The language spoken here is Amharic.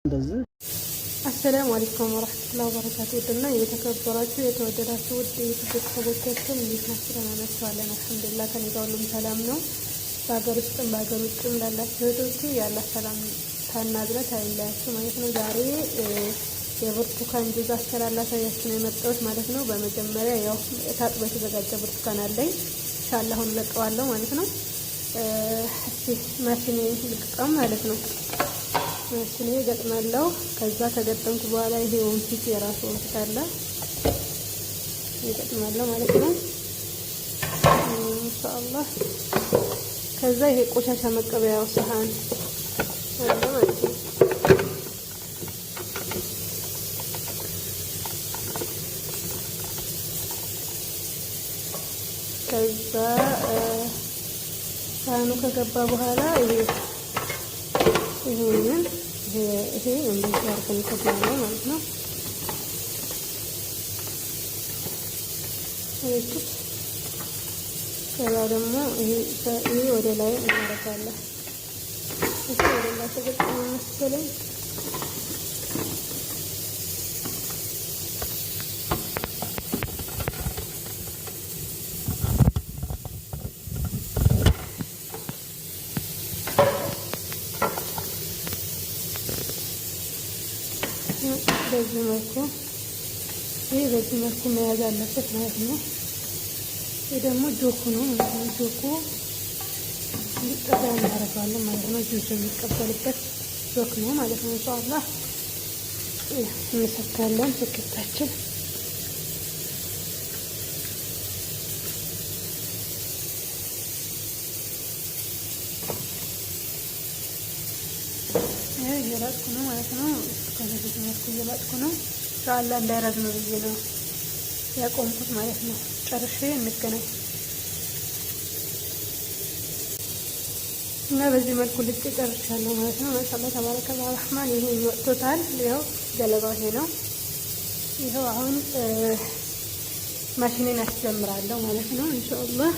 እንደዚህ አሰላሙ አለይኩም ወራህመቱላሂ ወበረካቱ። እና የተከበራችሁ የተወደዳችሁ ውድ ቤተሰቦቻችን እንዴት ናችሁ? ደህና ናችሁ? አለን አልሐምዱሊላህ። ከኔ ጋር ሁሉም ሰላም ነው። በሀገር ውስጥም በሀገር ውጭም ላላችሁ እህቶቼ ያለ ሰላም ታናግረት አይለያችሁ ማለት ነው። ዛሬ የብርቱካን ጁዝ አሰራር ላሳያችሁ ነው የመጣሁት ማለት ነው። በመጀመሪያ ያው ታጥቦ የተዘጋጀ ብርቱካን አለኝ። ኢንሻአላህ አሁን ለቀዋለሁ ማለት ነው። እስቲ ማሽኔ ልቅቀም ማለት ነው። ማሽኔ ገጥማለሁ። ከዛ ከገጠምኩ በኋላ ይሄ ወንፊት የራሱ ወንፊት አለ ይገጥማለሁ ማለት ነው ኢንሻአላህ። ከዛ ይሄ ቆሻሻ መቀበያው ሰሃን አለ ማለት ነው። ከዛ ሳህኑ ከገባ በኋላ ይሄ እንደዚህ አድርገን ከፍላለሁ ማለት ነው። ከዛ ደግሞ ይሄ ወደ ላይ እናደርጋለን። ይሄ ወደ ላይ ተገጥሞ መሰለኝ በዚህ መልኩ በዚህ መልኩ መያዝ አለበት ማለት ነው። ይሄ ደግሞ ጆኩ ነው ማለት ነው። ጆኩ እንዲጠጋ እናደርጋለን ማለት ነው። ጁዝ የሚቀበልበት ጆክ ነው ማለት ነው። ኢንሻአላህ እንሰካለን ስክታችን እየላጥኩ ነው ማለት ነው። ከዚህ መልኩ እየላጥኩ ነው። ኢንሻአላህ እንዳይረዝም ብዬ ነው ያቆምኩት ማለት ነው። ጨርሼ እንገናኝ እና በዚህ መልኩ ልቄ ጨርሻለሁ ማለት ነው። ማሻአላህ ተባረከ ረህማን። ይሄ ወጥቶታል። ይኸው ገለባው ይሄ ነው። ይኸው አሁን ማሽኔን አስጀምራለሁ ማለት ነው ኢንሻአላህ።